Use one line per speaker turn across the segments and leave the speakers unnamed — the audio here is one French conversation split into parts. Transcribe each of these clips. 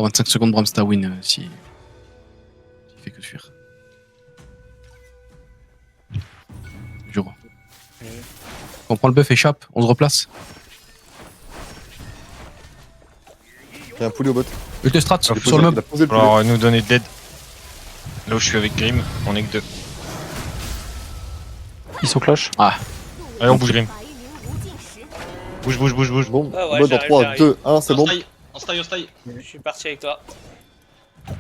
Pour 25 secondes, Bramsta win si. Il fait que fuir. Juro. On prend le buff, échappe, on se replace.
Il y a un poulet au bot.
Ultistrat
Il a
sur le
il
mob.
a posé le poulet.
Alors nous donner dead. Là où je suis avec Grim, on est que 2.
Ils sont cloche.
Ah,
Allez on bouge Grim. Bouge, bouge, bouge, bouge.
Bon,
Ah ouais,
bot dans
j'arrive,
3,
j'arrive.
2, 1, c'est bon.
On style.
Je suis parti avec toi.
Je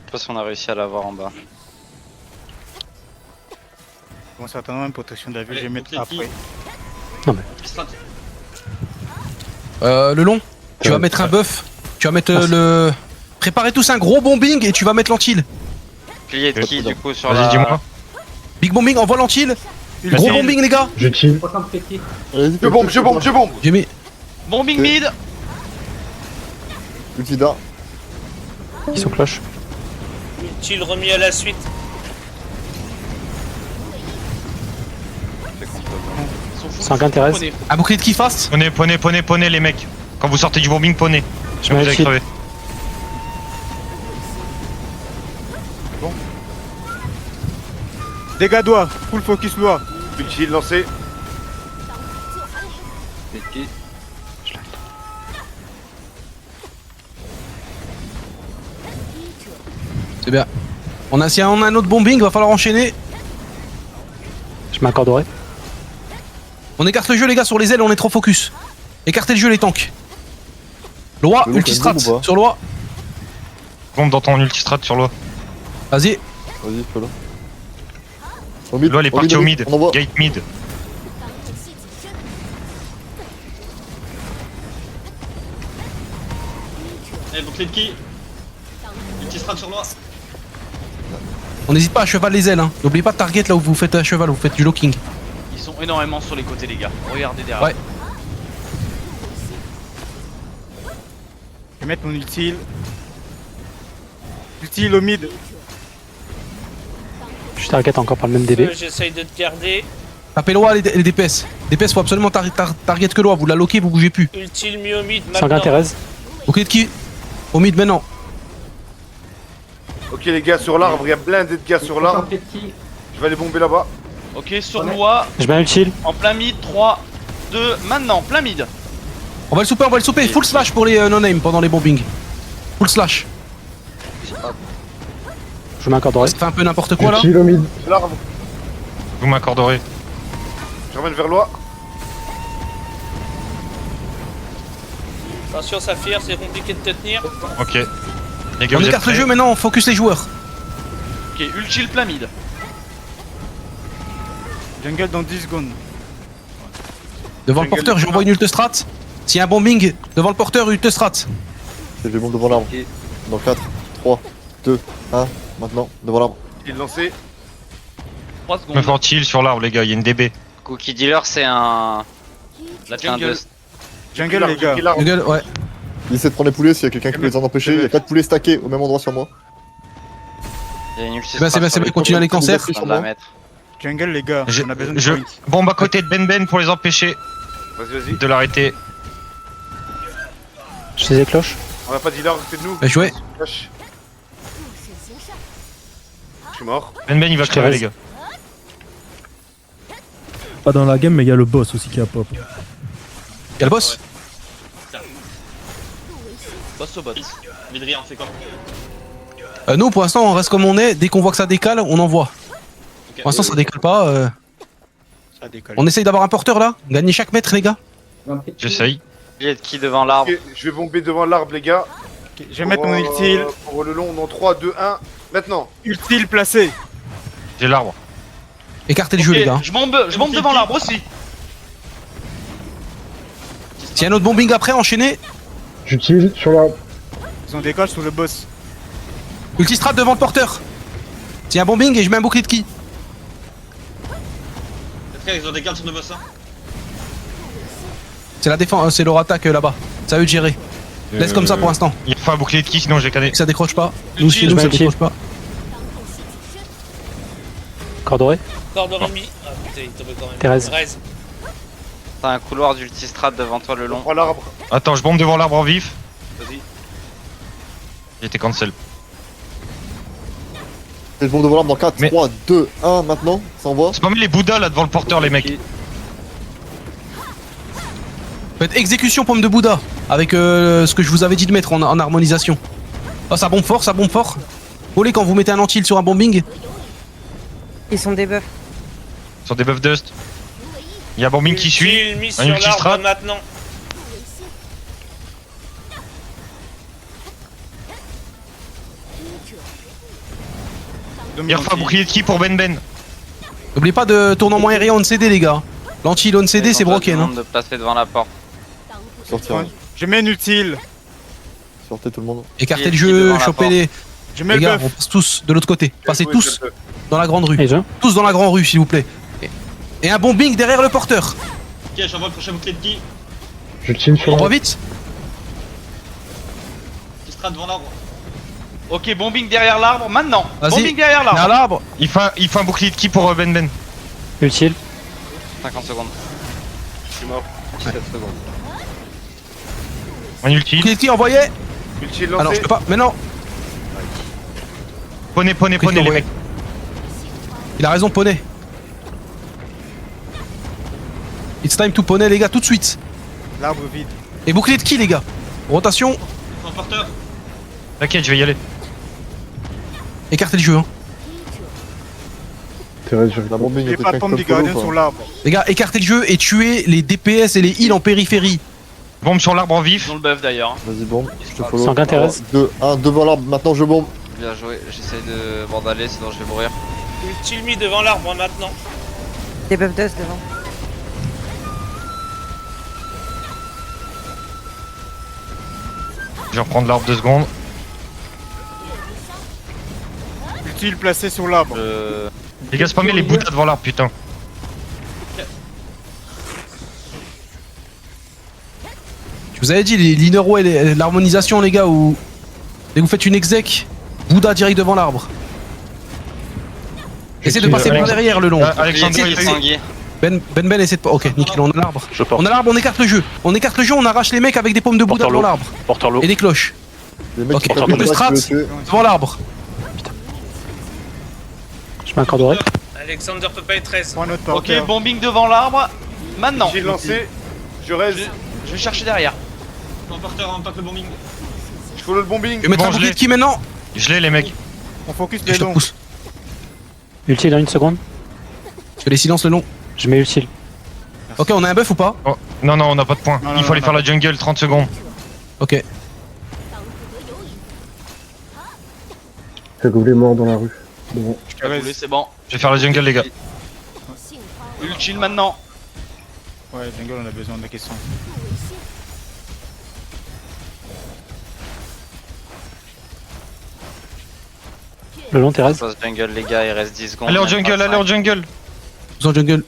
sais pas si on a réussi à l'avoir en bas.
Bon, certainement une protection de la vue, je vais mettre après.
le long, tu vas mettre un buff. Tu vas mettre le. Préparez tous un gros bombing et tu vas mettre l'antil.
Pilier de qui du coup sur
Vas-y,
la...
dis-moi.
Big bombing, envoie l'antil. Gros bombing, les gars.
Allez-y,
Je bombe.
J'ai mis.
Bombing mid.
Ultida.
Ils sont cloche.
Utile remis à la suite.
Sanguin Thérèse.
Un bouclier de qui fast.
Poney les mecs. Quand vous sortez du bombing, poney.
Je
Vous
mets
allez
le shield.
crever.
Dégâts doigts, full focus doigt.
Utile lancé.
C'est bien. Si on a un autre bombing, va falloir enchaîner.
Je mets un corps doré.
On écarte le jeu, les gars, sur les ailes, on est trop focus. Écartez le jeu, les tanks. Loi,
Le
ultistrat,
bombe ou pas
sur loi.
Bombe dans ton ultistrat sur loi.
Vas-y.
Vas-y, fais-le. Au mid,
Loi elle est partie au mid.
On envoie.
Gate mid.
Allez, bouclier de qui? Ultistrat sur loi.
On n'hésite pas à cheval les ailes, hein. N'oubliez pas de target là où vous faites à cheval, vous faites du locking.
Ils sont énormément sur les côtés, les gars. Regardez derrière.
Ouais.
Je vais mettre mon utile. Utile au mid.
Je target encore par le même DB.
J'essaye de te garder.
Tapez loi les DPS. DPS, faut absolument target que loi. Vous la loquez, vous bougez plus.
Utile mis au mid
Sanguin
maintenant.
Thérèse.
Bouclier de qui? Au mid maintenant.
Ok les gars sur l'arbre, il y a plein de gars sur l'arbre. Je vais aller bomber là-bas.
Ok, sur loi,
Je mets un utile.
en plein mid, 3, 2, maintenant, plein mid.
On va le souper. Full slash pour les no-name pendant les bombings. Full slash.
Je mets un corps doré.
Ça fait un peu n'importe quoi là.
L'arbre,
Vous m'accorderez.
je ramène vers loi.
Attention, Saphir, c'est compliqué de te tenir.
Ok. Les gars,
On
vous êtes
écarte le
prêts?
jeu maintenant, on focus les joueurs.
Ok, ultile plein mid.
Jungle dans 10 secondes.
Devant le porteur, j'envoie une ultistrat. S'il y a un bombing, devant le porteur, ultistrat.
Je vais bomber devant l'arbre. Dans 4, 3, 2, 1, maintenant, devant l'arbre.
Utile lancé.
3
Me
secondes.
faut-il sur l'arbre, les gars, il y a une DB.
Cookie Dealer c'est un...
La
c'est un
jungle.
Jungle les gars.
L'arbre.
Gueule, ouais.
Il essaie de prendre les poulets s'il y a quelqu'un qui peut les en empêcher. Il y a 4 poulets stackés au même endroit sur moi.
Il y a une ultistrat
C'est bien,
sur les
continue à les
côtés.
cancer.
Je viens de la mettre.
Jungle les gars, on a besoin de
Je
points.
bombe à côté de Ben pour les empêcher
Vas-y.
de l'arrêter.
Je sais les cloches.
On a pas dealer à côté de nous.
Bah, jouez.
Flash. Je suis mort.
Ben il va
Je
crever,
te
les gars.
Pas dans la game, mais il y a le boss aussi qui a pop.
Y'a le boss.
Boss au bot. Midri, on fait quoi?
Nous, pour l'instant, on reste comme on est. Dès qu'on voit que ça décale, on envoie. Pour l'instant, ça décale pas.
Ça décolle.
On essaye d'avoir un porteur là. Gagnez chaque mètre, les gars.
J'essaye.
Pilier de qui devant l'arbre?
Ok, je vais bomber devant l'arbre les gars.
Ok, je vais mettre mon utile.
Pour le long, dans 3, 2, 1. Maintenant.
Utile placé.
J'ai l'arbre.
Écartez le jeu, les gars.
Je bombe devant l'arbre aussi.
S'il y a un autre bombing après, enchaînez.
J'utilise sur l'arbre.
Ils ont des cols sur le boss.
Ultistrat devant le porteur. S'il y a un bombing et je mets un bouclier de qui.
Frère, ils ont des cartes sur le boss, hein.
C'est la défense, c'est leur attaque là-bas. C'est à eux de gérer. Laisse comme ça pour l'instant.
Il faut un bouclier de qui, sinon j'ai cané.
Que ça décroche pas. Nous, chez nous,
je
ça
mets le
décroche pas.
Corps doré.
Corps de remis. Ah putain, il tombait quand même.
Thérèse.
Thérèse.
T'as un couloir d'ultistrat devant toi le
On
long.
prend l'arbre.
Attends, je bombe devant l'arbre en vif.
Vas-y.
J'ai été cancel.
Et je bombe devant l'arbre dans 4,
Mais-
3, 2, 1 maintenant, ça envoie.
C'est pas mal les Bouddhas là devant le porteur, les mecs.
Faites exécution pomme de Bouddha avec ce que je vous avais dit de mettre en harmonisation. Oh, ça bombe fort, ça bombe fort. Volez quand vous mettez un anti-heal sur un bombing.
Ils sont des buffs.
Sur des buffs dust. Il y a un bombing qui suit.
Utile mis
Un
sur
ultistrat.
l'arbre maintenant.
Il refait un bouclier de ki pour Ben Ben.
N'oubliez pas de tournement aérien on CD les gars. L'anti-heal on CD c'est broken hein.
De passer devant la porte.
Sortir.
Ouais. Je mets une utile.
Sortez tout le monde.
Écartez le
Qui est
jeu,
devant la
chopez
porte.
les...
Je mets
Les
le
gars,
buff.
on passe tous de l'autre côté. Passez
Oui,
tous
je le fais.
dans la grande rue.
Et je
Tous dans la grande rue s'il vous plaît. Et un bombing derrière le porteur.
Ok, j'envoie le prochain bouclier de ki.
Je tire sur
On va vite.
Ultistrat devant l'arbre.
Ok, bombing derrière l'arbre maintenant.
Vas-y.
Bombing derrière
Derrière
l'arbre.
l'arbre.
Il fait un bouclier de ki pour Ben Ben.
Utile.
50 secondes.
Je suis mort.
7 secondes.
Un ulti.
Qui envoyé.
Ultile
Alors je
lancé.
peux pas. Mais non.
Poney les
envoyé.
mecs.
Il a raison poney. It's time to poney les gars tout de suite.
L'arbre vide.
Et bouclier de qui les gars. Rotation.
Son porteur.
T'inquiète, je vais y aller.
Écartez le jeu hein.
La bombing
J'ai
était
pas de pomme du gardien sur l'arbre.
Les gars écartez le jeu et tuez les DPS et les heals en périphérie.
Bombe sur l'arbre en
Ils
vif.
ont le buff d'ailleurs.
Vas-y, bombe. Je te follow.
Sanguin Thérèse.
2, 1, devant l'arbre. Maintenant, je bombe.
Bien joué. J'essaye de bandaler sinon je vais mourir.
Utile mis devant l'arbre maintenant.
Des buffs dust devant.
Je vais reprendre l'arbre 2 secondes.
Utile placé sur l'arbre.
Les gars, spammez les Bouddhas devant l'arbre, putain.
Je vous avais dit l'innerway, l'harmonisation les gars où dès que vous faites une exec, Bouddha direct devant l'arbre. Essayez de passer par derrière le long.
Alexandre,
Utile
il fait-
sanguier.
Ben essaie de... Ok, nickel, on a l'arbre. On a l'arbre, on écarte le jeu. On écarte le jeu, on arrache les mecs avec des pommes de Bouddha devant l'arbre.
Porteur l'eau.
Et des cloches.
Les mecs
Ok,
qui tapent
le
le
strat
bac, tu veux tuer.
devant l'arbre.
Je mets un corps doré.
Alexander peut pas être 13.
Prends notre
Ok,
porteur.
bombing devant l'arbre. Maintenant.
Ultile lancé. Je reste.
Je vais chercher derrière.
Son porteur en même temps que le bombing.
Je follow le bombing.
Je vais mettre
Bon,
un
je
bouclier
l'ai.
de qui maintenant.
Je l'ai, les mecs.
On focus
Et
les
je te
longs.
pousse.
Utile dans une seconde.
Je fais les silences le long.
Je mets utile.
Ok, on a un buff ou pas?
Oh, non, non, on n'a pas de points.
Non,
Il
non,
faut aller
non,
faire
non.
la jungle, 30 secondes.
Ok.
Cagoulé mort dans la rue. Bon.
Cagoulé, c'est bon.
Je vais faire la jungle, les gars.
Ultile maintenant.
Ouais, jungle, on a besoin de la question.
Le long Thérèse.
Passe jungle les gars, il reste 10 secondes.
Allez en
même
jungle,
pas
allez en
5.
jungle.
Vous en jungle.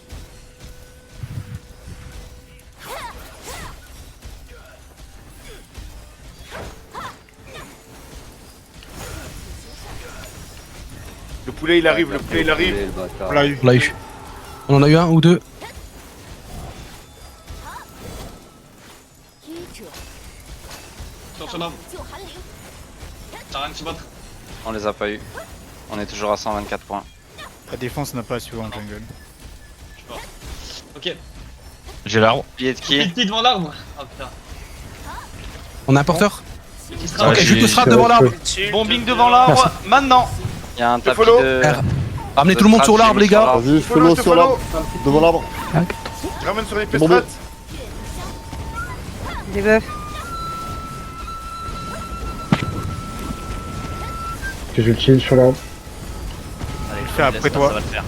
Le poulet il arrive, le poulet il arrive.
On l'a eu.
On l'a eu. On en a eu un ou deux.
Sur l'arbre. T'as rien de se battre.
On les a pas eu. On est toujours à 124 points.
La défense n'a pas su en jungle.
Ok.
J'ai l'arbre.
Pied de qui?
Ulti devant l'arbre. Ah putain.
On a un porteur.
Ultistrat.
Ok,
Ouais,
je te
j'ai-
strap devant l'arbre.
Utile
Bombing devant l'arbre. Maintenant. Il y a un tapis
follow.
de.
Ramenez tout le monde sur l'arbre les gars.
Vas-y, je follow sur l'arbre. Devant l'arbre.
Je ramène sur les
Bon,
strat.
Des buffs.
Que j'utile sur l'arbre.
Allez,
le fais après
laisse-moi,
toi.
ça va le faire.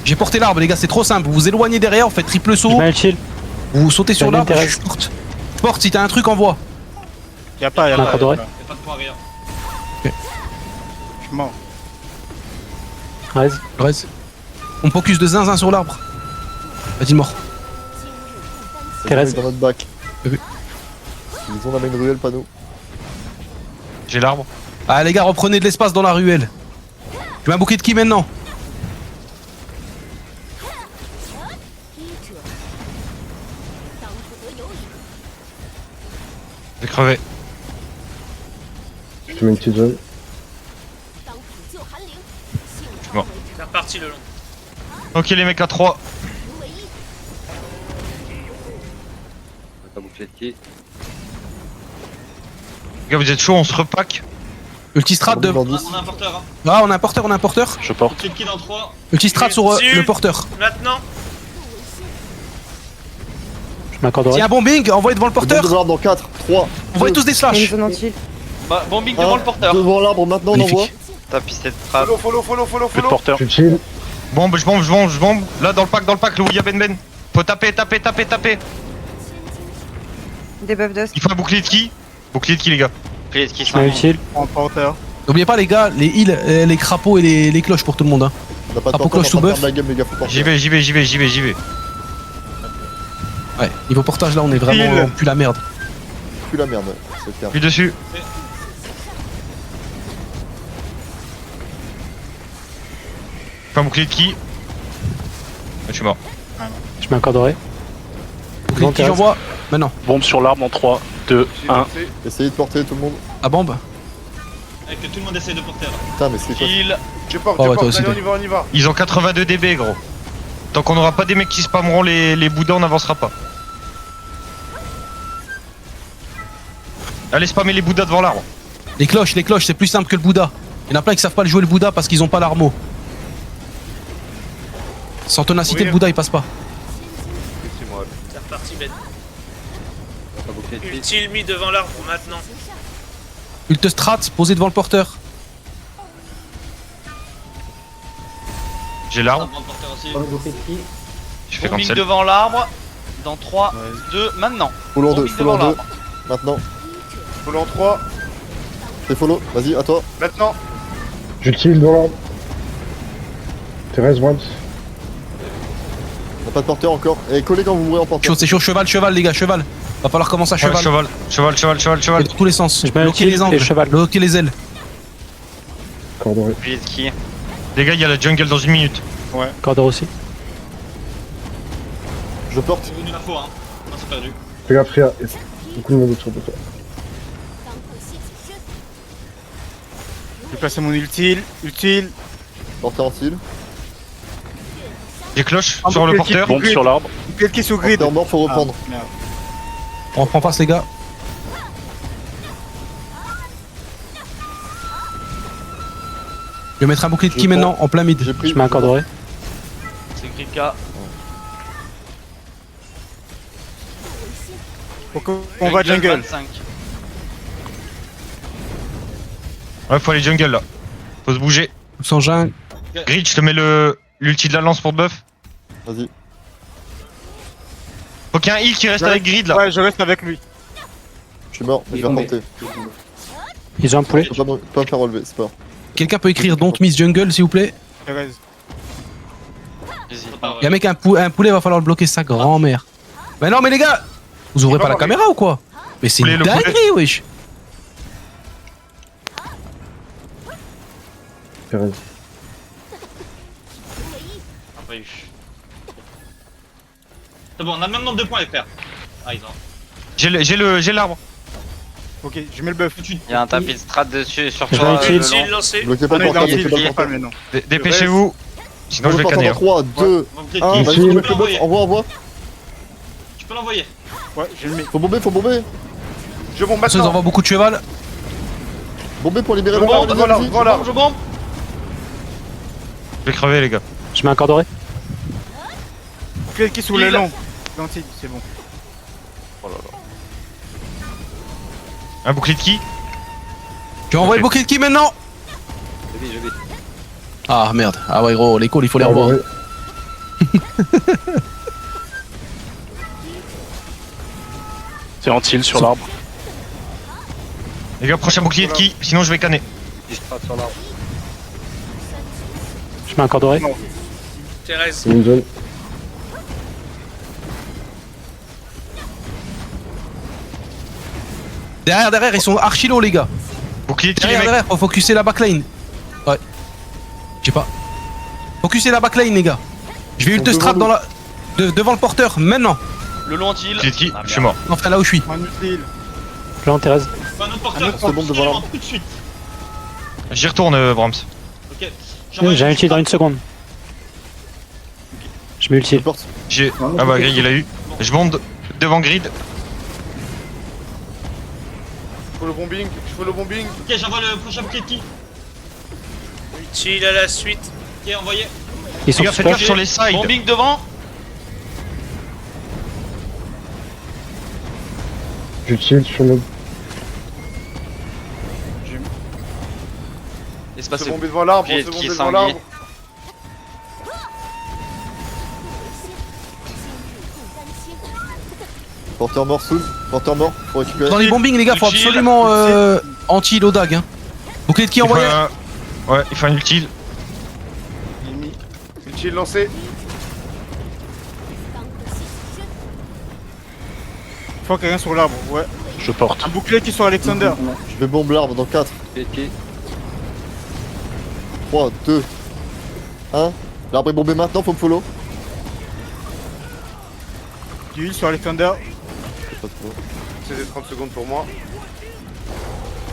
J'ai porté l'arbre les gars, c'est trop simple. Vous vous éloignez derrière, vous faites triple
Je
saut.
mets utile.
Vous sautez sur
Daniel
l'arbre,
Thérèse.
je porte. Porte, si t'as un truc, envoie.
Y'a pas,
Un corps doré.
Y'a pas de points, rien.
Je suis mort.
Raise.
Reste. On focus de zinzin sur l'arbre. Vas-y, mort.
Thérèse.
Dans notre bac.
Oui.
Ils ont la main ruelle, pas nous.
J'ai l'arbre.
Ah, les gars, reprenez de l'espace dans la ruelle. Je mets un bouquet de qui maintenant?
Je vais crever.
Je te mets une petite zone.
C'est reparti le long.
Ok les mecs à 3.
Pas boucler de ki.
Les gars vous êtes chaud, on se repack.
Ultistrat de.
Dans
On
10.
a un porteur. Hein.
Ah, on a un porteur, on a un porteur.
Je porte.
Bouclier de ki dans 3.
Ultistrat sur
Dessus.
le porteur.
Maintenant.
Je m'accorderai.
Tiens, bombing, envoyez devant le
Bombe
porteur.
devant l'arbre dans 4, 3.
Envoyez tous des
Il y a une
slash.
zone anti.
Bah, bombing devant le porteur.
Devant l'arbre maintenant, on envoie.
T'as pisté de trap.
Je suis chill.
Bombe, je bombe. Là dans le pack, le où il y a Ben. Faut taper.
Debuff dust.
Il faut un bouclier de ki. Bouclier de ki les gars.
Bouclier de ki
Je mets
5.
utile.
En porteur.
N'oubliez pas les gars, les heals, les crapauds et les cloches pour tout le monde. Hein.
On a pas de
Ah, pour
porteur,
cloche
on va
sous
pas perdre la game, les gars, faut porter.
J'y vais.
Ouais, niveau portage là on est vraiment
Heal.
plus la merde.
Plus la merde, c'est clair.
Je suis dessus. Faut un bouclier de ki. Je suis mort.
Je m'accorderai.
Donc qui j'envoie maintenant.
Bombe sur l'arbre en 3, 2, 1.
Essayez de porter tout le monde.
La bombe.
Et que tout le monde essaye de porter là.
Putain, mais c'est quoi?
Heal.
Je porte,
Oh,
je
ouais, toi
porte,
aussi,
allez,
toi.
on y va.
Ils ont 82 dB gros. Tant qu'on n'aura pas des mecs qui spammeront les bouddhas, on n'avancera pas. Allez spammer les bouddhas devant l'arbre.
Les cloches, c'est plus simple que le Bouddha. Il y en a plein qui savent pas le jouer le Bouddha parce qu'ils ont pas l'armo. Sans ténacité,
Oui.
le Bouddha il passe pas.
C'est reparti Ben.
Pas bouclier de ki.
Utile mis devant l'arbre maintenant.
Ultistrat posé devant le porteur.
J'ai l'arbre.
Devant le porteur aussi.
Je fais comme
Bombing
ça.
devant l'arbre. Dans 3, 2, maintenant.
Follow en 2,
Bombing
follow en
devant
2.
l'arbre.
Maintenant.
Follow en 3.
T'es follow, vas-y, à toi.
Maintenant.
J'utilise dans l'arbre. Thérèse, once.
On a pas de porteur encore. Et collez quand vous mourrez en porteur.
C'est chaud, cheval les gars, cheval. Va falloir commencer à
Ouais,
cheval.
cheval.
Et dans tous les sens.
Je mets
Bloquer
ultile
les
et
angles,
cheval.
bloquer les ailes.
Corderai.
Bouclier de ki.
Les gars, il y a la jungle dans 1 minute.
Corderai aussi.
Je porte.
C'est venu l'info, hein. Non, c'est perdu.
Fais gaffe, Ria. Beaucoup de monde autour de toi.
J'ai placé mon utile.
Porteur en style.
J'ai cloche
Ah,
sur le
bouclier de
porteur.
ki.
l'arbre.
Bouclier de ki sous grid.
Porteur mort, faut reprendre.
Ah, merde.
On reprend face les gars. Je vais mettre un bouclier de
Je
ki
prends.
maintenant en plein mid.
J'ai pris.
Je m'accorderai.
C'est grid K.
On va jungle.
25.
Ouais, faut aller jungle là. Faut se bouger.
Sans jungle.
Grid, je te mets l'ulti de la lance pour te buff.
Vas-y.
Faut qu'il y ait un heal qui reste avec Grid là.
Ouais, je reste avec lui.
Je suis mort, mais je vais reporter.
Ils ont un poulet.
Je peux pas me faire relever, c'est pas grave.
Quelqu'un peut écrire Don't Miss Jungle s'il vous plaît.
Thérèse.
Vas-y.
Y'a un mec, un poulet va falloir le bloquer sa grand-mère. Mais non mais les gars, vous ouvrez pas la caméra ou quoi? Mais c'est
Poulet,
une
le poulet.
dinguerie wesh.
Thérèse.
Après, c'est bon, on a le même nombre de points, FR. Ah, ils ont.
J'ai l'arbre.
Ok, je mets le buff.
Il y a un tapis de strat dessus sur
Je
toi.
vais utile.
Utile lancé.
Bloquez pas
Ah,
le
non, il est
porteur,
anti,
bloquez pas le
il est pas
porteur.
mais non.
Dépêchez-vous. Sinon je vais
porteur
canner.
dans 3, 2,
Bouclier de
1.
ki.
Vas-y,
Ici.
je mets le buff. Envoie.
Tu peux l'envoyer.
Ouais, je le mets.
Faut bomber.
Je bombe
Ça nous
maintenant.
envoie beaucoup de cheval.
Bomber pour libérer
Je
le
bombe
porteur,
devant l'arbre,
vas-y.
devant l'arbre.
Je bombe.
Je vais crever les gars.
Je m'accorderai.
Bouclier de ki sous le
Heal.
long. Gentil, c'est bon.
Un bouclier de qui?
Tu vas envoyer le
Ok.
bouclier de qui maintenant?
Je vis.
Ah merde. Ah ouais gros, les calls il faut les revoir.
Corderai.
C'est en tilt sur l'arbre.
Les gars, prochain bouclier de qui? Sinon je vais canner.
Je m'accorderai.
Thérèse.
C'est une zone.
Derrière, ils sont archi low les gars.
Bouclier de qui les mecs?
Derrière, faut focuser la backline. Ouais. Je sais pas. Focuser la backline les gars. Je vais ultistrat dans la... Devant le porteur, maintenant.
Le long anti-heal.
Clé de qui Je suis mort.
Enfin, là où je suis.
Un utile.
Plan Thérèse.
Pas un autre porteur.
c'est bon devant l'arbre.
Tout de suite.
J'y retourne, Brahms.
Ok.
J'ai un ulti dans une seconde. Je mets ulti.
Je porte.
J'ai. Ah bah, Greg, il a eu. Je monte devant Grid.
Je fais le bombing, je fais le bombing.
Ok, j'envoie le push-up clé de qui.
Utile à la suite.
Ok, envoyé.
Ils sont
Les gars, faites
super.
gaffe sur les sides.
Bombing devant.
J'utilise sur le.
Espace
C'est bombé devant l'arbre,
Pied
c'est
qui
bombé devant
sanglier.
l'arbre.
Porteur mort, soul. Porteur mort, faut récupérer.
Dans les bombings, les gars, faut
Utile.
absolument anti l'odag. Hein. Bouclier de qui
Il faut
envoyé
un- Ouais, il faut un utile.
Utile lancé.
Faut quelqu'un sur l'arbre, ouais.
Je porte.
Un bouclier qui est sur Alexander.
Je vais bomber l'arbre dans 4,
Pied de qui
3, 2, 1. L'arbre est bombé maintenant, faut me follow.
Du heal sur Alexander.
Pas trop.
C'est des 30 secondes pour moi.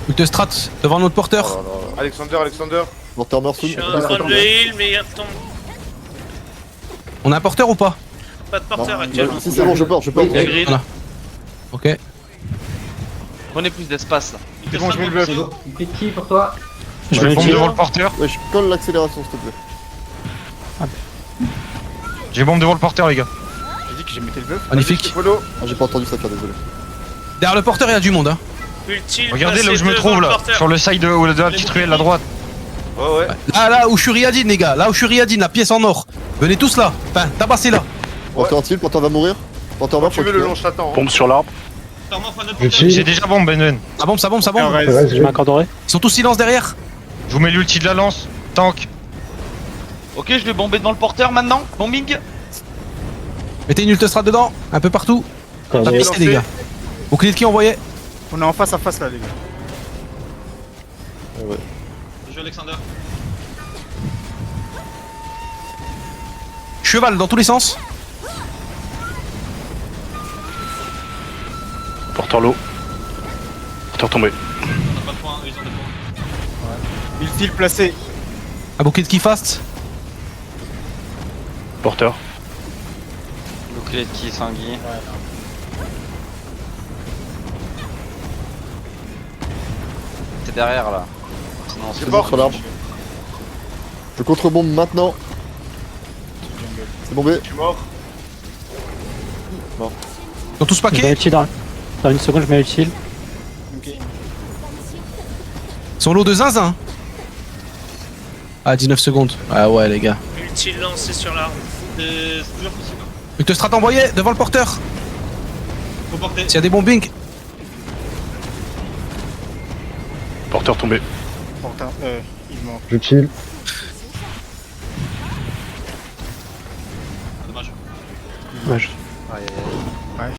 Ult strat devant notre porteur.
Oh là là.
Alexander.
Porteur mort,
Je
soul.
suis en train de le heal, mais il retombe.
On a un porteur ou pas?
Pas de porteur
Non,
actuellement.
Si c'est bon, je porte.
Il y a Grid.
Voilà. Ok.
Prenez plus d'espace là.
C'est bon, je mets le buff.
Je
Je
mets
bombe
ulti.
devant le porteur.
Ouais, je colle l'accélération, s'il te plaît.
J'ai bombe devant le porteur, les gars.
J'ai dit que j'ai mis le buff.
Magnifique.
Follow.
Ah, j'ai pas entendu ça faire, désolé.
Derrière le porteur, il y a du monde. Hein.
Utile.
Regardez là où
passé
je me
devant
trouve
le
là.
porteur.
Sur le side de la petite ruelle à droite.
Ouais.
Là où je suis Riadine, les gars. Là où je suis Riadine, la pièce en or. Venez tous là. Enfin, tabassez là.
Porteur anti, porteur va mourir. Porteur
Quand
mort,
tu
faut
veux le long,
récupérer.
je t'attends.
Bombe sur l'arbre.
Attends, faut un autre
Utile.
porteur.
J'ai déjà bombe, Ben.
Ça bombe, ça bombe, ça bombe.
Thérèse.
Thérèse,
Je mets un corps doré.
Ils sont tous silence derrière.
Je vous mets l'ulti de la lance. Tank.
Ok, je vais bomber devant le porteur maintenant. Bombing.
Mettez une ult strat dedans. Un peu partout.
Cordon.
Tapissez, les gars. Bouclier de qui envoyé?
On est en face à face là, les gars.
Ouais.
Je joue Alexander.
Cheval dans tous les sens.
Porteur low. Porteur tombé.
On a pas de points, eux, ils ont des points.
Utile placé.
Un bouclier de qui fast.
Porteur.
Bouclier de qui sanglier. C'est derrière là. Sinon
C'est bon sur l'arbre. Je contre-bombe maintenant. C'est bombé.
Je suis mort.
Ils sont tous
Je mets
paquets.
ulti dans une seconde, je mets ulti.
Ils sont lots de zinzin. Ah, 19 secondes. Ah ouais, les gars.
Utile lancé sur l'arbre.
C'est toujours possible.
Ult strat envoyé devant le porteur.
Faut porter.
S'il y a des bombings.
Porteur tombé.
Porteur, il mort.
J'utilise.
Dommage.
Dommage.